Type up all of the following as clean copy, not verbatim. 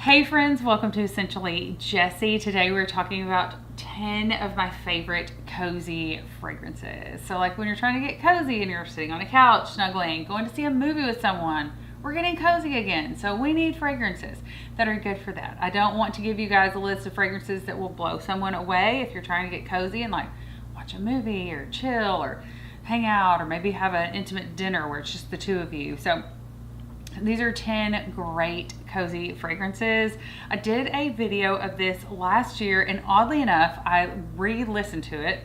Hey friends, welcome to Essentially Jessie. Today we're talking about 10 of my favorite cozy fragrances. So like when you're trying to get cozy and you're sitting on a couch, snuggling, going to see a movie with someone, we're getting cozy again. So we need fragrances that are good for that. I don't want to give you guys a list of fragrances that will blow someone away if you're trying to get cozy and like watch a movie or chill or hang out or maybe have an intimate dinner where it's just the two of you. So these are 10 great cozy fragrances. I did a video of this last year and oddly enough, I re-listened to it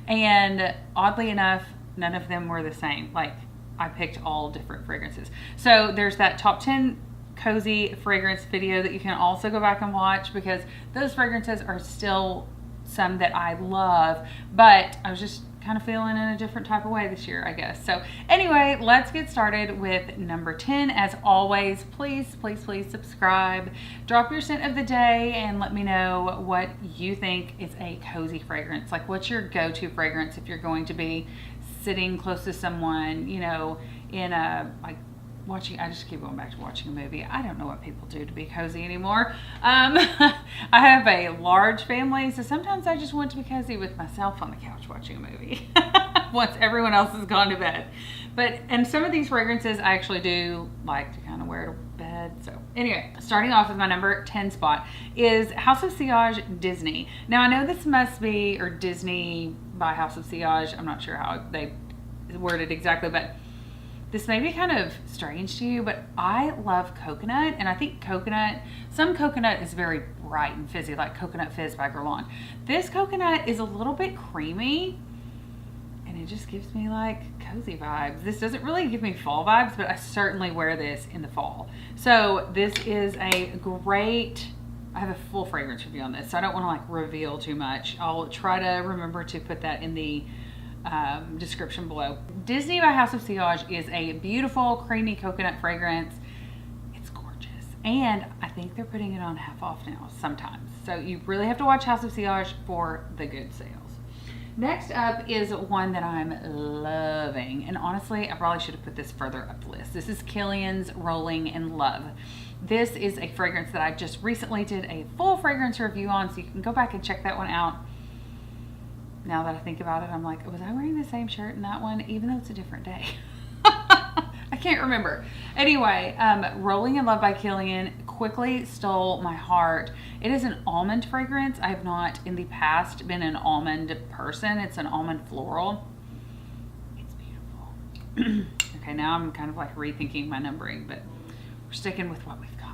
and oddly enough, none of them were the same. Like I picked all different fragrances. So there's that top 10 cozy fragrance video that you can also go back and watch because those fragrances are still some that I love, but I was just kind of feeling in a different type of way this year, I guess. So anyway, let's get started with number 10. As always, please subscribe, drop your scent of the day, and let me know what you think is a cozy fragrance. Like what's your go-to fragrance if you're going to be sitting close to someone, you know, in a like watching, I just keep going back to watching a movie. I don't know what people do to be cozy anymore. I have a large family, so sometimes I just want to be cozy with myself on the couch watching a movie once everyone else has gone to bed. And some of these fragrances I actually do like to kind of wear to bed. So anyway, starting off with my number 10 spot is House of Sillage Disney. Now I know this must be, or Disney by House of Sillage. I'm not sure how they word it exactly, but this may be kind of strange to you, but I love coconut, and I think some coconut is very bright and fizzy, like Coconut Fizz by Guerlain. This coconut is a little bit creamy, and it just gives me like cozy vibes. This doesn't really give me fall vibes, but I certainly wear this in the fall. So this is a great, I have a full fragrance review on this, so I don't want to like reveal too much. I'll try to remember to put that in the description below. Disney by House of Sillage is a beautiful creamy coconut fragrance. It's gorgeous, and I think they're putting it on half off now sometimes, so you really have to watch House of Sillage for the good sales. Next up is one that I'm loving, and honestly I probably should have put this further up the list. This is Kilian's Rolling in Love. This is a fragrance that I just recently did a full fragrance review on, so you can go back and check that one out. Now that I think about it, I'm like, was I wearing the same shirt in that one, even though it's a different day? I can't remember. Anyway, Rolling in Love by Kilian quickly stole my heart. It is an almond fragrance. I have not in the past been an almond person. It's an almond floral. It's beautiful. Okay, now I'm kind of like rethinking my numbering, but we're sticking with what we've got.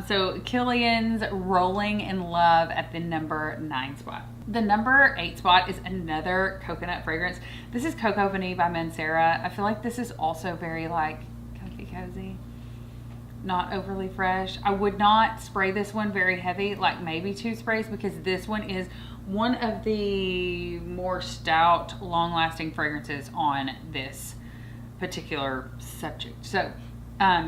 So Kilian's Rolling in Love at the number 9 spot. The number 8 spot is another coconut fragrance. This is Coco Vanille by Mancera. I feel like this is also very like comfy cozy, not overly fresh. I would not spray this one very heavy, like maybe 2 sprays, because this one is one of the more stout, long-lasting fragrances on this particular subject. So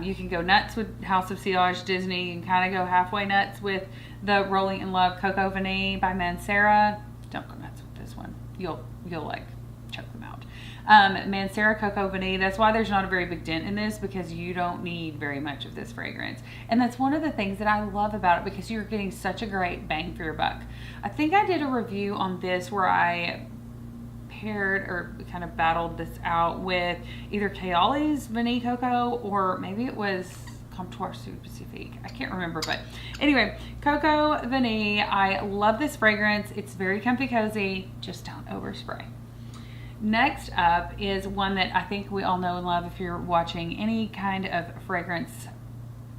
you can go nuts with House of Sillage Disney. You can kind of go halfway nuts with the Rolling in Love Coco Vanille by Mancera. Don't go nuts with this one. You'll like choke them out. Mancera Coco Vanille. That's why there's not a very big dent in this, because you don't need very much of this fragrance. And that's one of the things that I love about it, because you're getting such a great bang for your buck. I think I did a review on this where I paired or kind of battled this out with either Kayali's Vanille Coco, or maybe it was Comptoir Sud Pacifique. I can't remember, but anyway, Coco Vanille. I love this fragrance. It's very comfy cozy. Just don't overspray. Next up is one that I think we all know and love if you're watching any kind of fragrance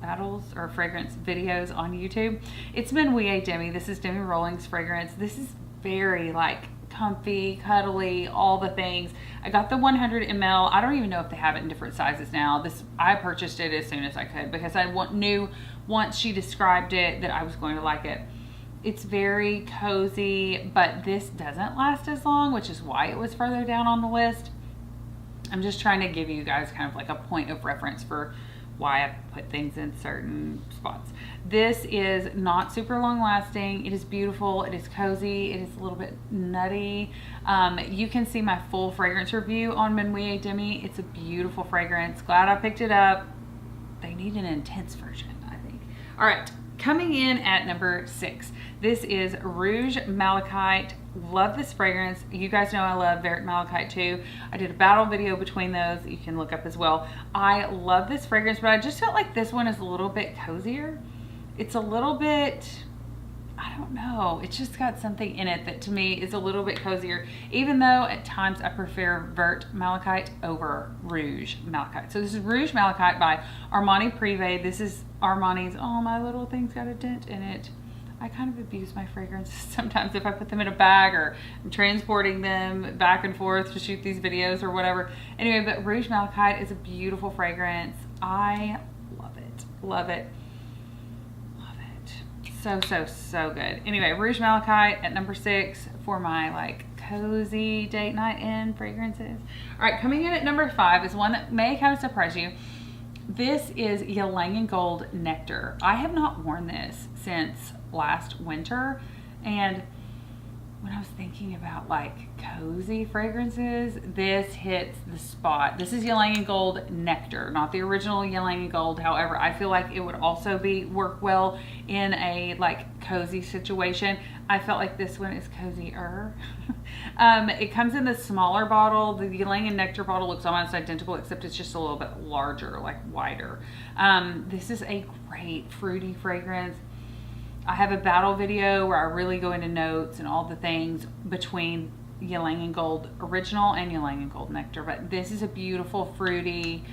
battles or fragrance videos on YouTube. It's Menuet Demi. This is Demi Rolling's fragrance. This is very like comfy, cuddly, all the things. I got the 100 ml. I don't even know if they have it in different sizes now. I purchased it as soon as I could because I knew once she described it that I was going to like it. It's very cozy, but this doesn't last as long, which is why it was further down on the list. I'm just trying to give you guys kind of like a point of reference for why I put things in certain spots. This is not super long lasting. It is beautiful. It is cozy. It is a little bit nutty. You can see my full fragrance review on Menuet Demi. It's a beautiful fragrance. Glad I picked it up. They need an intense version, I think. All right, coming in at number 6. This is Rouge Malachite. Love this fragrance. You guys know I love Vert Malachite too. I did a battle video between those. You can look up as well. I love this fragrance, but I just felt like this one is a little bit cozier. It's a little bit, I don't know. It's just got something in it that to me is a little bit cozier, even though at times I prefer Vert Malachite over Rouge Malachite. So this is Rouge Malachite by Armani Privé. This is Armani's, oh, my little thing's got a dent in it. I kind of abuse my fragrances sometimes if I put them in a bag or I'm transporting them back and forth to shoot these videos or whatever. Anyway, but Rouge Malachite is a beautiful fragrance. I love it. Love it. Love it. So, so, so good. Anyway, Rouge Malachite at number 6 for my like cozy date night in fragrances. All right, coming in at number 5 is one that may kind of surprise you. This is Ylang & Gold Nectar. I have not worn this since last winter, and when I was thinking about like cozy fragrances, this hits the spot. This is Ylang & Gold Nectar, not the original Ylang & Gold. However, I feel like it would also work well in a like cozy situation. I felt like this one is cozier. It comes in the smaller bottle. The Ylang & Nectar bottle looks almost identical, except it's just a little bit larger, like wider. This is a great fruity fragrance. I have a battle video where I really go into notes and all the things between Ylang & Gold Original and Ylang & Gold Nectar. But this is a beautiful, fruity,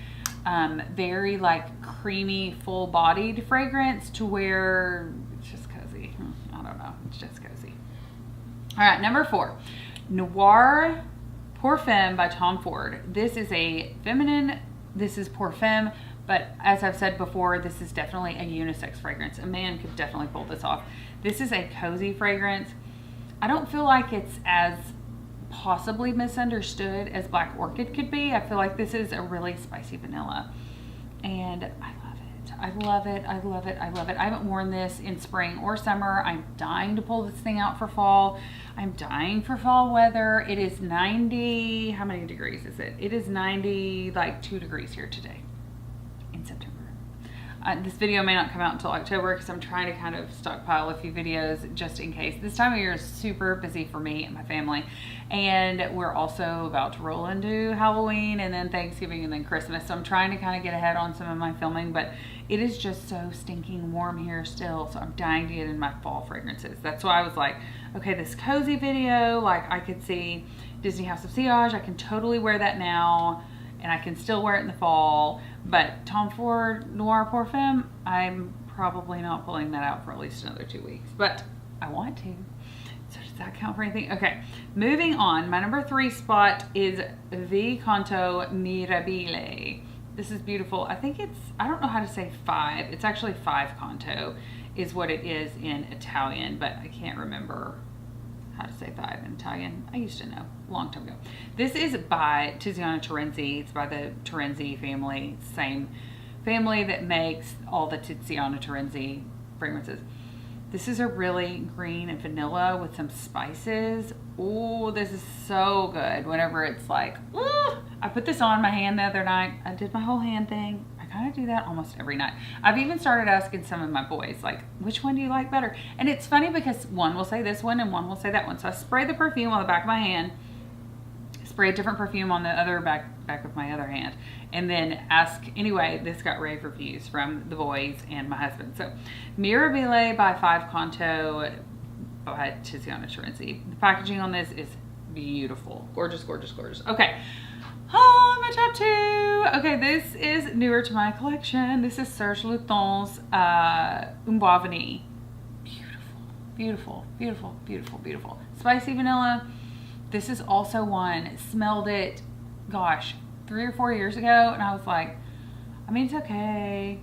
very like creamy, full-bodied fragrance to where it's just cozy. I don't know. It's just cozy. All right, number 4. Noir Parfum by Tom Ford. This is a feminine, this is Parfum. But as I've said before, this is definitely a unisex fragrance. A man could definitely pull this off. This is a cozy fragrance. I don't feel like it's as possibly misunderstood as Black Orchid could be. I feel like this is a really spicy vanilla. And I love it. I love it. I love it. I love it. I haven't worn this in spring or summer. I'm dying to pull this thing out for fall. I'm dying for fall weather. It is 90, how many degrees is it? It is 90, like 2 degrees here today. In September. This video may not come out until October because I'm trying to kind of stockpile a few videos just in case. This time of year is super busy for me and my family, and we're also about to roll into Halloween and then Thanksgiving and then Christmas, so I'm trying to kind of get ahead on some of my filming, but it is just so stinking warm here still, so I'm dying to get in my fall fragrances. That's why I was like, okay, this cozy video, like I could see Disney House of Sillage, I can totally wear that now, and I can still wear it in the fall. But Tom Ford Noir Parfum, I'm probably not pulling that out for at least another 2 weeks, but I want to. So does that count for anything? Okay, moving on. My number 3 spot is Vicanto Mirabile. This is beautiful. I think it's, I don't know how to say 5. It's actually 5 Canto is what it is in Italian, but I can't remember how to say 5 in Italian. I used to know a long time ago. This is by Tiziana Terenzi. It's by the Terenzi family, same family that makes all the Tiziana Terenzi fragrances. This is a really green and vanilla with some spices. Oh, this is so good. Whenever it's like, ooh, I put this on my hand the other night. I did my whole hand thing. Kind of do that almost every night. I've even started asking some of my boys, like, which one do you like better? And it's funny because one will say this one and one will say that one. So I spray the perfume on the back of my hand, spray a different perfume on the other back of my other hand, and then ask. Anyway, this got rave reviews from the boys and my husband. So Mirabile by 5 Canto by Tiziana Terenzi. The packaging on this is beautiful. Gorgeous, gorgeous, gorgeous. Okay. Oh, my top 2. Okay, this is newer to my collection. This is Serge Lutens Un Boivin. Beautiful, beautiful, beautiful, beautiful, beautiful. Spicy vanilla. This is also one, smelled it, gosh, 3 or 4 years ago, and I was like, I mean, it's okay.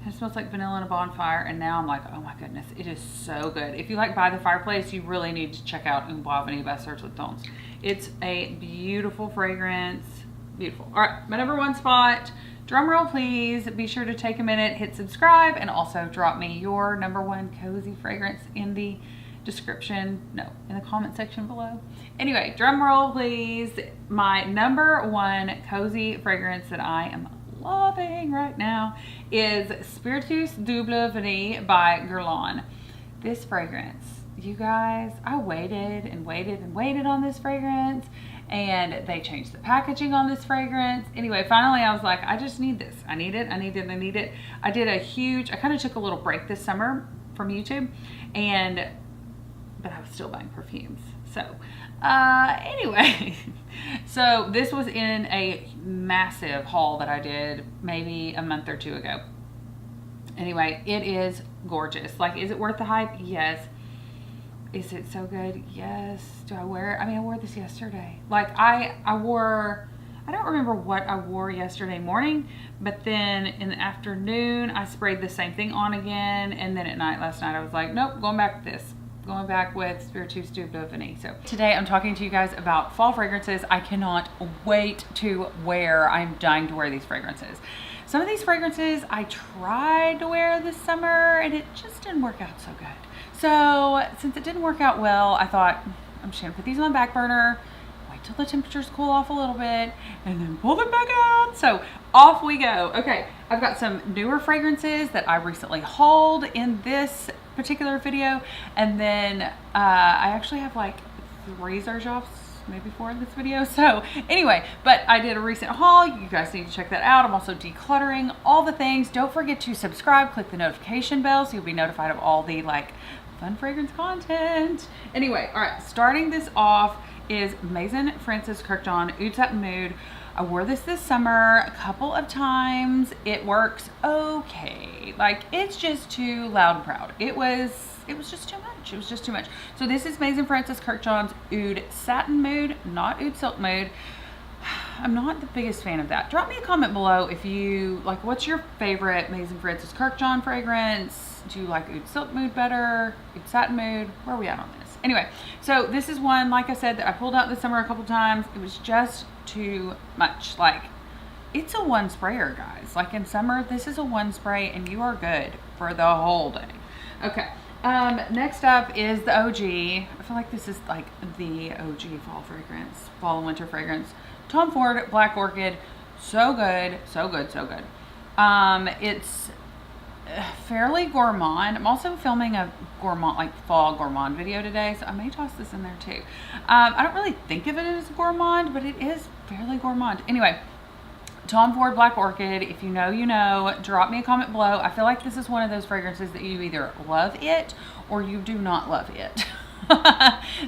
It smells like vanilla in a bonfire, and now I'm like, oh my goodness, it is so good. If you like By the Fireplace, you really need to check out Un Boivin by Serge Lutens. It's a beautiful fragrance. Beautiful. All right, my number 1 spot. Drum roll, please. Be sure to take a minute, hit subscribe, and also drop me your number 1 cozy fragrance in the description. No, in the comment section below. Anyway, drum roll, please. My number 1 cozy fragrance that I am loving right now is Spiritus Double Vanille by Guerlain. This fragrance, you guys, I waited and waited and waited on this fragrance, and they changed the packaging on this fragrance. Anyway, finally I was like, I just need this. I need it. I need it. I need it. I kind of took a little break this summer from YouTube, but I was still buying perfumes. So anyway, so this was in a massive haul that I did maybe a month or two ago. Anyway, it is gorgeous. Like, is it worth the hype? Yes. Is it so good? Yes. Do I wear it? I mean, I wore this yesterday. Like, I don't remember what I wore yesterday morning, but then in the afternoon, I sprayed the same thing on again. And then at night, last night, I was like, nope, going back to this. Going back with Spiritus Double Vanille. So today I'm talking to you guys about fall fragrances I cannot wait to wear. I'm dying to wear these fragrances. Some of these fragrances I tried to wear this summer and it just didn't work out so good. So since it didn't work out well, I thought I'm just gonna put these on the back burner, wait till the temperatures cool off a little bit, and then pull them back out. So off we go. Okay, I've got some newer fragrances that I recently hauled in this particular video, and then I actually have like 3 Xerjoffs, maybe 4 in this video. So anyway, but I did a recent haul. You guys need to check that out. I'm also decluttering all the things. Don't forget to subscribe, click the notification bell so you'll be notified of all the like fun fragrance content. Anyway, all right, starting this off is Maison Francis Kurkdjian Oud Satin Mood. I wore this summer a couple of times. It works okay. Like, it's just too loud and proud. It was just too much. It was just too much. So this is Maison Francis Kurkdjian's Oud Satin Mood, not Oud Silk Mood. I'm not the biggest fan of that. Drop me a comment below if you like, what's your favorite Maison Francis Kurkdjian fragrance? Do you like Oud Silk Mood better? Oud Satin Mood? Where are we at on this? Anyway, so this is one, like I said, that I pulled out this summer a couple times. It was just too much. Like, it's a one sprayer, guys. Like, in summer, this is a one spray and you are good for the whole day. Okay, next up is the OG. I feel like this is like the OG fall fragrance, fall and winter fragrance. Tom Ford Black Orchid. So good, so good, so good. It's fairly gourmand. I'm also filming a gourmand, like fall gourmand video today, so I may toss this in there too. I don't really think of it as gourmand, but it is fairly gourmand. Anyway, Tom Ford Black Orchid. If you know, you know. Drop me a comment below. I feel like this is one of those fragrances that you either love it or you do not love it.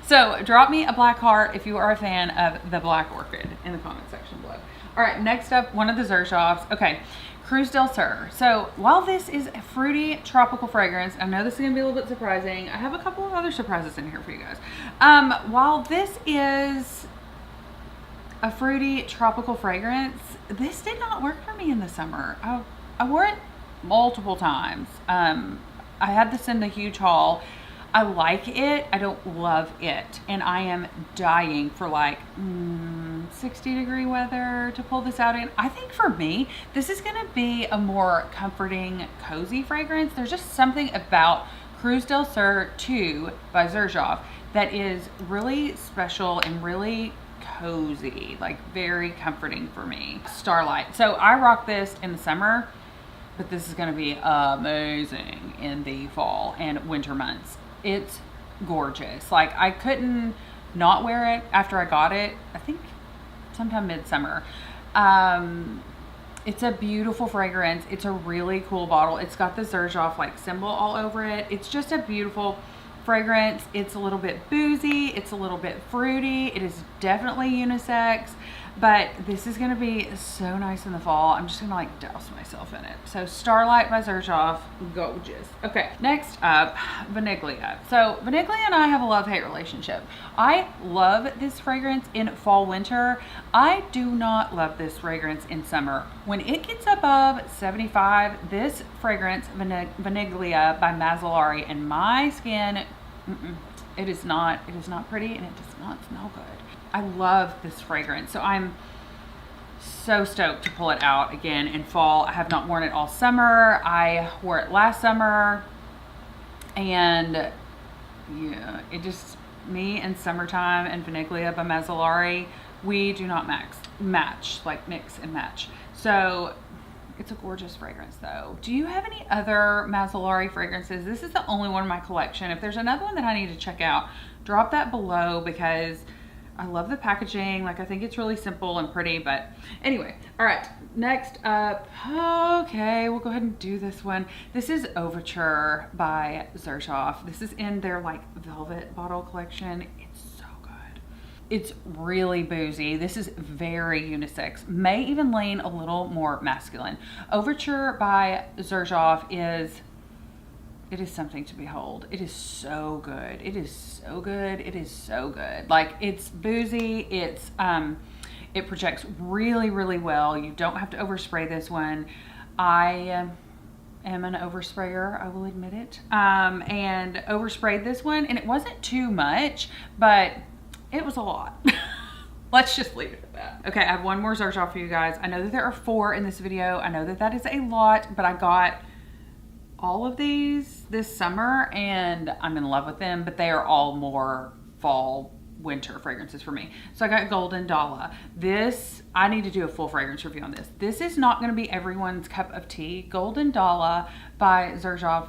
So drop me a black heart if you are a fan of the Black Orchid in the comment section below. All right, next up, one of the Xerjoffs. Okay, Cruz del Sur. So while this is a fruity tropical fragrance, I know this is gonna be a little bit surprising. I have a couple of other surprises in here for you guys. While this is a fruity tropical fragrance, this did not work for me in the summer. I wore it multiple times. I had this in the huge haul. I like it. I don't love it. And I am dying for like 60-degree weather to pull this out in. I think for me, this is going to be a more comforting, cozy fragrance. There's just something about Cruz del Sur 2 by Xerjoff that is really special and really cozy, like very comforting for me. Starlight. So I rock this in the summer, but this is going to be amazing in the fall and winter months. It's gorgeous. Like, I couldn't not wear it after I got it, I think sometime midsummer. It's a beautiful fragrance. It's a really cool bottle. It's got the Xerjoff like symbol all over it. It's just a beautiful fragrance. It's a little bit boozy. It's a little bit fruity. It is definitely unisex, but this is going to be so nice in the fall. I'm just going to like douse myself in it. So Starlight by Xerjoff, gorgeous. Okay, next up, Vaniglia. So Vaniglia and I have a love-hate relationship. I love this fragrance in fall, winter. I do not love this fragrance in summer. When it gets above 75, this fragrance, Vaniglia by Mazzolari, and my skin, it is not pretty and it does not smell good. I love this fragrance. So I'm so stoked to pull it out again in fall. I have not worn it all summer. I wore it last summer, and yeah, it just, me and summertime and Vaniglia by Mazzolari, we do not mix and match. So It's a gorgeous fragrance though. Do you have any other Mazzolari fragrances? This is the only one in my collection. If there's another one that I need to check out, drop that below because I love the packaging. Like, I think it's really simple and pretty, but anyway. All right, next up, okay, we'll go ahead and do this one. This is Overture by Xerjoff. This is in their like velvet bottle collection. It's so good. It's really boozy. This is very unisex, may even lean a little more masculine. Overture by Xerjoff is, it is something to behold. It is so good. It is so good. It is so good. Like, it's boozy. It's, it projects really, really well. You don't have to overspray this one. I am an oversprayer, I will admit it. And oversprayed this one, and it wasn't too much, but it was a lot. Let's just leave it at that. Okay, I have one more Xerjoff for you guys. I know that there are 4 in this video. I know that that is a lot, but I got all of these this summer and I'm in love with them, but they are all more fall, winter fragrances for me. So I got Golden Dala. This, I need to do a full fragrance review on this. This is not gonna be everyone's cup of tea. Golden Dala by Xerjoff.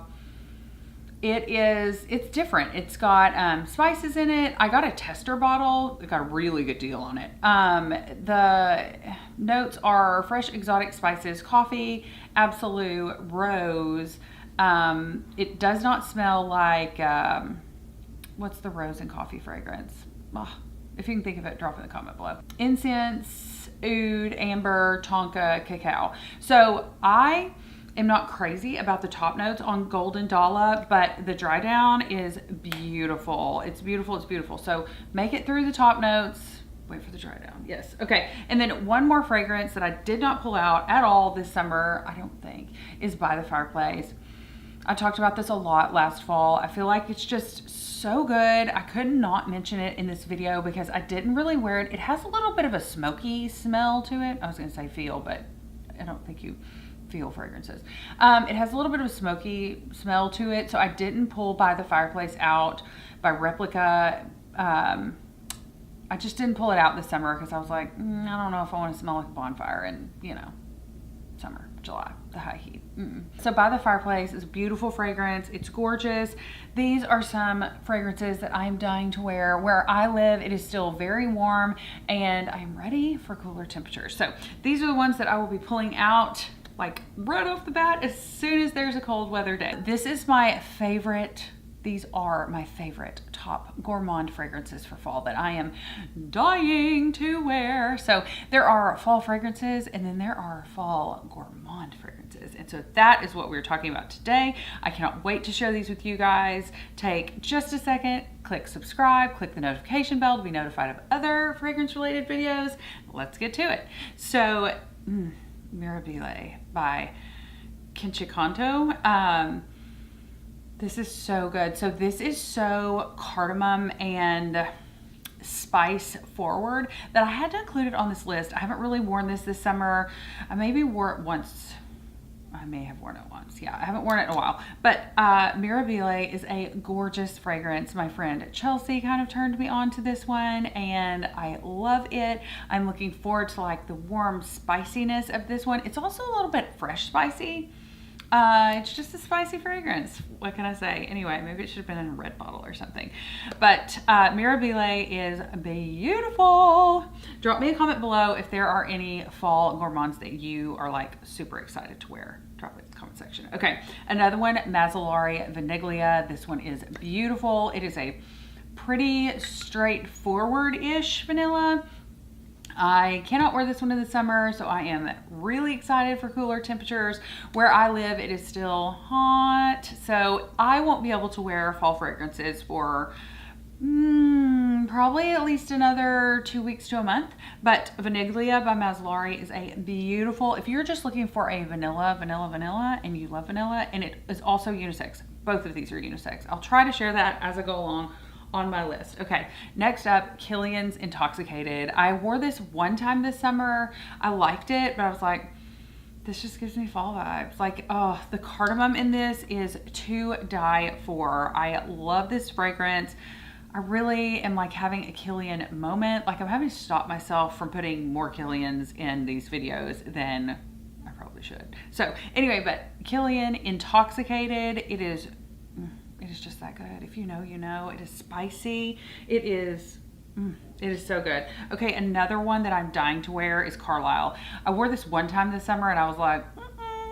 It's different. It's got spices in it. I got a tester bottle. I got a really good deal on it. The notes are fresh exotic spices, coffee, absolute, rose. It does not smell like, what's the rose and coffee fragrance? Oh, if you can think of it, drop it in the comment below. Incense, oud, amber, tonka, cacao. So I am not crazy about the top notes on Golden Dala, but the dry down is beautiful. It's beautiful, it's beautiful. So make it through the top notes. Wait for the dry down. Yes. Okay. And then one more fragrance that I did not pull out at all this summer, I don't think, is By the Fireplace. I talked about this a lot last fall. I feel like it's just so good. I could not mention it in this video because I didn't really wear it. It has a little bit of a smoky smell to it. I was going to say feel, but I don't think you feel fragrances. It has a little bit of a smoky smell to it. So I didn't pull By the Fireplace out by Replica. I just didn't pull it out this summer because I was like, I don't know if I want to smell like a bonfire in, you know, summer, July, the high heat. So By the Fireplace is a beautiful fragrance. It's gorgeous. These are some fragrances that I'm dying to wear. Where I live, it is still very warm and I'm ready for cooler temperatures. So these are the ones that I will be pulling out like right off the bat as soon as there's a cold weather day. This is my favorite. These are my favorite top gourmand fragrances for fall that I am dying to wear. So there are fall fragrances and then there are fall gourmand fragrances. And so that is what we're talking about today. I cannot wait to share these with you guys. Take just a second, click subscribe, click the notification bell to be notified of other fragrance related videos. Let's get to it. So Mirabile by Kinchikanto. This is so good. So this is so cardamom and spice forward that I had to include it on this list. I haven't really worn this summer. I maybe wore it once. I may have worn it once. Yeah, I haven't worn it in a while. But Mirabile is a gorgeous fragrance. My friend Chelsea kind of turned me on to this one and I love it. I'm looking forward to like the warm spiciness of this one. It's also a little bit fresh spicy. It's just a spicy fragrance. What can I say? Anyway, maybe it should have been in a red bottle or something. But Mirabile is beautiful. Drop me a comment below if there are any fall gourmands that you are like super excited to wear. Drop it in the comment section. Okay, another one, Mazzolari Vaniglia. This one is beautiful. It is a pretty straightforward-ish vanilla. I cannot wear this one in the summer, so I am really excited for cooler temperatures. Where I live, it is still hot, so I won't be able to wear fall fragrances for probably at least another 2 weeks to a month. But Vaniglia by Mazzolari is a beautiful, if you're just looking for a vanilla, and you love vanilla, and it is also unisex. Both of these are unisex. I'll try to share that as I go along on my list. Okay, next up, Kilian's Intoxicated. I wore this one time this summer. I liked it, but I was like, this just gives me fall vibes. Like, oh, the cardamom in this is to die for. I love this fragrance. I really am like having a Kilian moment. Like, I'm having to stop myself from putting more Kilians in these videos than I probably should. So anyway, but Killian Intoxicated, it is just that good. If you know, you know. It is spicy. It is so good. Okay, another one that I'm dying to wear is Carlisle. I wore this one time this summer and I was like,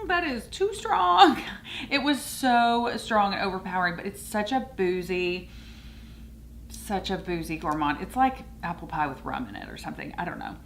that is too strong. It was so strong and overpowering, but it's such a boozy gourmand. It's like apple pie with rum in it or something. I don't know.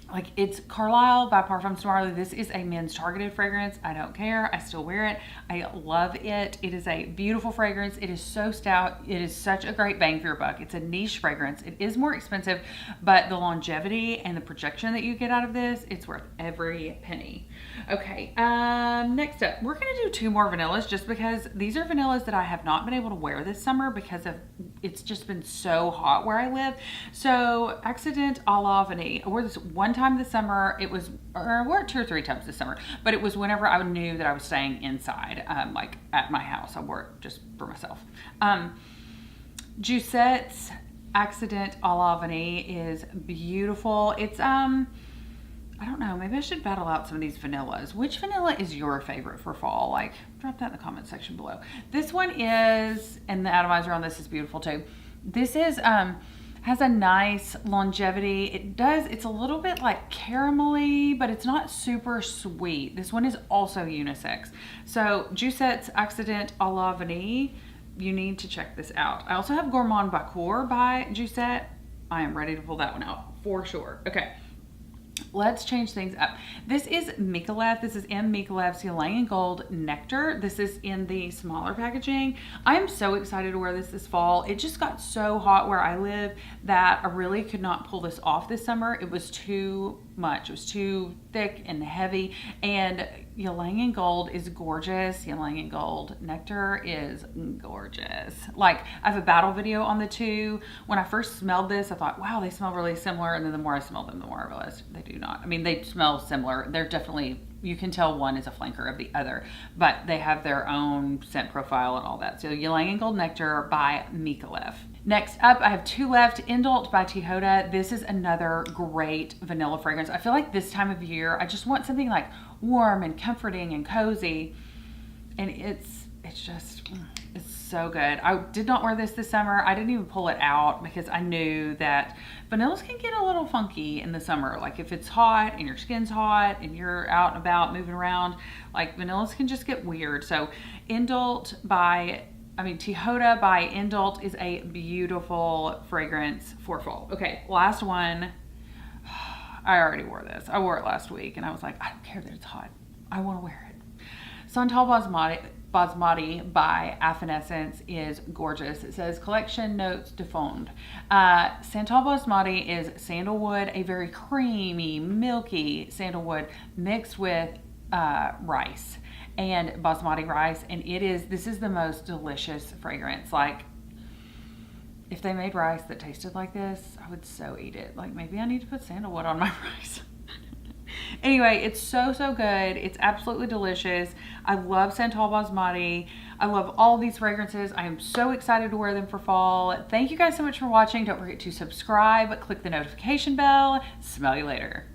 Like, it's Carlisle by Parfums de Marly. This is a men's targeted fragrance. I don't care. I still wear it. I love it. It is a beautiful fragrance. It is so stout. It is such a great bang for your buck. It's a niche fragrance. It is more expensive, but the longevity and the projection that you get out of this, it's worth every penny. Okay, next up, we're going to do 2 more vanillas just because these are vanillas that I have not been able to wear this summer because of it's just been so hot where I live. So, Accident à la Vanille. I wore this one time this summer. It was, or I wore it 2 or 3 times this summer, but it was whenever I knew that I was staying inside, like at my house. I wore it just for myself. Giusette's Accident à la Vanille is beautiful. It's, I don't know, maybe I should battle out some of these vanillas. Which vanilla is your favorite for fall? Like, drop that in the comment section below. This one is, and the atomizer on this is beautiful too. This is, has a nice longevity. It's a little bit like caramelly, but it's not super sweet. This one is also unisex. So, Giusette's Accident à la Vanille, you need to check this out. I also have Gourmand Bacour by Giusette. I am ready to pull that one out for sure. Okay. Let's change things up. This is Mikolev. This is M. Mikolev's Ylang and Gold Nectar. This is in the smaller packaging. I am so excited to wear this fall. It just got so hot where I live that I really could not pull this off this summer. It was too much. It was too thick and heavy. And Ylang and Gold is gorgeous. Ylang and Gold Nectar is gorgeous. Like, I have a battle video on the two. When I first smelled this, I thought, wow, they smell really similar. And then the more I smelled them, the more I realized they do not. I mean, they smell similar. They're definitely, you can tell one is a flanker of the other, but they have their own scent profile and all that. So Ylang and Gold Nectar by Mikolev. Next up, I have 2 left. Indult by Tihoda. This is another great vanilla fragrance. I feel like this time of year, I just want something like warm and comforting and cozy. And it's so good. I did not wear this summer. I didn't even pull it out because I knew that vanillas can get a little funky in the summer. Like, if it's hot and your skin's hot and you're out and about moving around, like, vanillas can just get weird. So Tihoda by Indult is a beautiful fragrance for fall. Okay, last one. I already wore this. I wore it last week and I was like, I don't care that it's hot. I want to wear it. Santal Basmati by Affinescence is gorgeous. It says Collection Notes de Fond. Santal Basmati is sandalwood, a very creamy, milky sandalwood mixed with rice and basmati rice, and this is the most delicious fragrance. Like, if they made rice that tasted like this, I would so eat it. Like, maybe I need to put sandalwood on my rice. Anyway, it's so good. It's absolutely delicious. I love Santal Basmati. I love all these fragrances. I am so excited to wear them for fall. Thank you guys so much for watching. Don't forget to subscribe, click the notification bell. Smell you later.